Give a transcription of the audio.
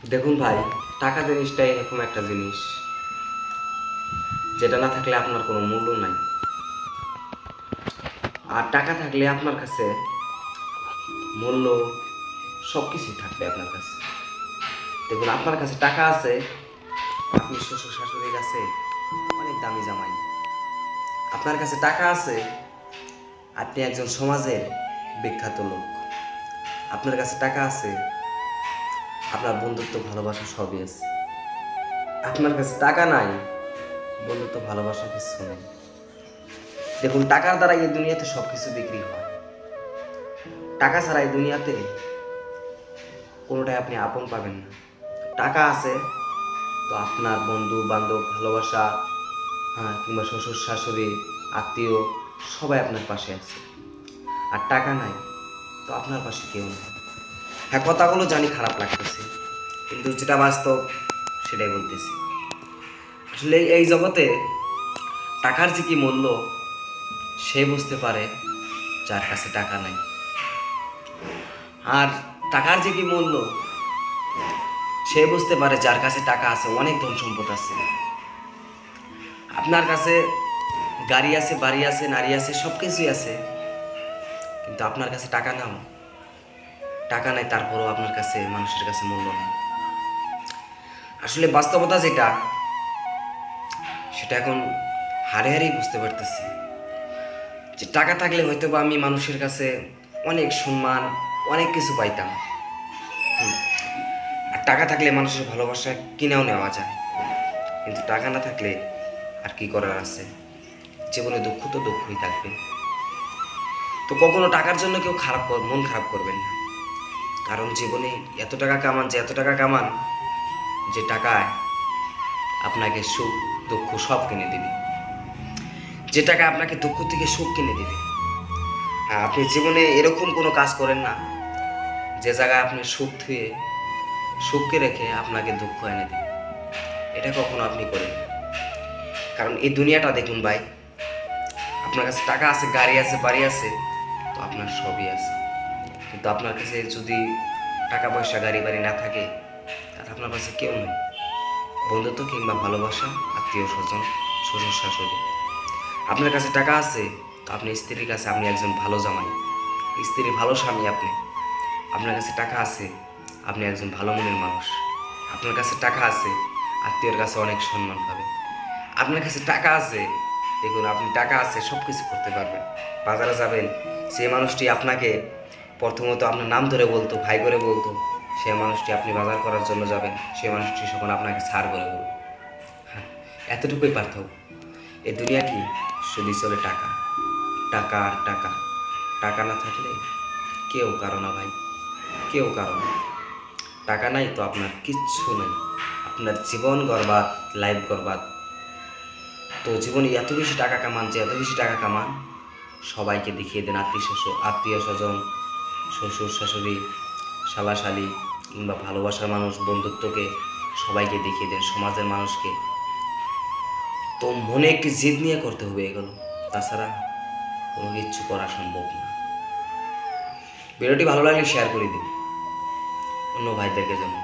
দেখুন ভাই, টাকা জিনিসটাই এরকম একটা জিনিস যেটা না থাকলে আপনার কোনো মূল্য নাই। আর টাকা থাকলে আপনার কাছে মূল্য সব কিছুই থাকবে আপনার কাছে। দেখুন, আপনার কাছে টাকা আছে, আপনি শ্বশুর শাশুড়ির কাছে অনেক দামি জামাই। আপনার কাছে টাকা আছে, আপনি একজন সমাজের বিখ্যাত লোক। আপনার কাছে টাকা আছে, আপনার বন্ধুত্ব ভালোবাসা সবই আছে। আপনার কাছে টাকা নাই, বন্ধুত্ব ভালোবাসা কিছু নেই। দেখুন, টাকার দ্বারা এই দুনিয়াতে সব কিছু বিক্রি হয়। টাকা ছাড়া এই দুনিয়াতে কোনোটাই আপনি আপন পাবেন না। টাকা আছে তো আপনার বন্ধু বান্ধব ভালোবাসা, হ্যাঁ, কিংবা শ্বশুর শাশুড়ি আত্মীয় সবাই আপনার পাশে আছে। আর টাকা নাই তো আপনার পাশে কেউ নেই। হ্যাঁ, কথাগুলো জানি খারাপ লাগতেছে, কিন্তু যেটা বাস্তব সেটাই বলতেছি। আসলে এই জগতে টাকার যে কি মূল্য সে বুঝতে পারে যার কাছে টাকা নাই। আর টাকার যে কি মূল্য সে বুঝতে পারে যার কাছে টাকা আছে, অনেক ধন সম্পদ আছে। আপনার কাছে গাড়ি আছে, বাড়ি আছে, নারী আছে, সব কিছুই আছে, কিন্তু আপনার কাছে টাকা নাও, টাকা নাই, তারপরও আপনার কাছে মানুষের কাছে মূল্য নেই। আসলে বাস্তবতা যেটা, সেটা এখন হারে হারেই বুঝতে পারতেছি যে টাকা থাকলে হয়তো বা আমি মানুষের কাছে অনেক সম্মান, অনেক কিছু পাইতাম। আর টাকা থাকলে মানুষের ভালোবাসা কিনেও নেওয়া যায়, কিন্তু টাকা না থাকলে আর কি করার আছে? জীবনে দুঃখ তো দুঃখই থাকবে। তো কখনো টাকার জন্য কেউ মন খারাপ করবেন না, কারণ জীবনে এত টাকা কামান, যে এত টাকা কামান যে টাকায় আপনাকে সুখ দুঃখ সব কিনে দেবে, যে টাকা আপনাকে দুঃখ থেকে সুখ কিনে দেবে। হ্যাঁ, আপনি জীবনে এরকম কোনো কাজ করেন না যে জায়গায় আপনি সুখ থুয়ে সুখকে রেখে আপনাকে দুঃখ এনে দেবে। এটা কখনো আপনি করেন না। কারণ এই দুনিয়াটা দেখুন ভাই, আপনার কাছে টাকা আছে, গাড়ি আছে, বাড়ি আছে, তো আপনার সবই আছে। কিন্তু আপনার কাছে যদি টাকা পয়সা, গাড়ি বাড়ি না থাকে, তাহলে আপনার কাছে কেউ নেই। বন্ধুত্ব কিংবা ভালোবাসা, আত্মীয় স্বজন, শ্বশুর শাশুড়ি। আপনার কাছে টাকা আছে তো আপনি স্ত্রীর কাছে আপনি একজন ভালো জামাই, স্ত্রী ভালো স্বামী আপনি। আপনার কাছে টাকা আছে, আপনি একজন ভালো মনের মানুষ। আপনার কাছে টাকা আছে, আত্মীয়র কাছে অনেক সম্মান পাবে। আপনার কাছে টাকা আছে, দেখুন, আপনি টাকা আছে সব কিছু করতে পারবেন। বাজারে যাবেন, সেই মানুষটি আপনাকে প্রথমত আপনার নাম ধরে বলতো, ভাই করে বলতো, সেই মানুষটি আপনি বাজার করার জন্য যাবেন, সেই মানুষটি যখন আপনাকে ছাড় করে বলবে। হ্যাঁ, এতটুকুই পার্থক্য। এই দুনিয়াটি শুধু চলে টাকা, টাকা আর টাকা। টাকা না থাকলে কেউ কারো না ভাই, কেউ কারো না। টাকা নাই তো আপনার কিচ্ছু নেই, আপনার জীবন বরবাদ, লাইফ বরবাদ। তো জীবনে এত বেশি টাকা কামান, যে এত বেশি টাকা কামান, সবাইকে দেখিয়ে দেন, আত্মীয় স্বজন, শ্বশুর শাশুড়ি, শালাশালি, কিংবা ভালোবাসার মানুষ, বন্ধুত্বকে সবাইকে দেখিয়ে দেন, সমাজের মানুষকে। তো মনে একটি জিদ নিয়ে করতে হবে এগুলো, তাছাড়া কোনো কিচ্ছু করা সম্ভব না। ভিডিওটি ভালো লাগলে শেয়ার করে দিন অন্য ভাইদেরকে জন্য।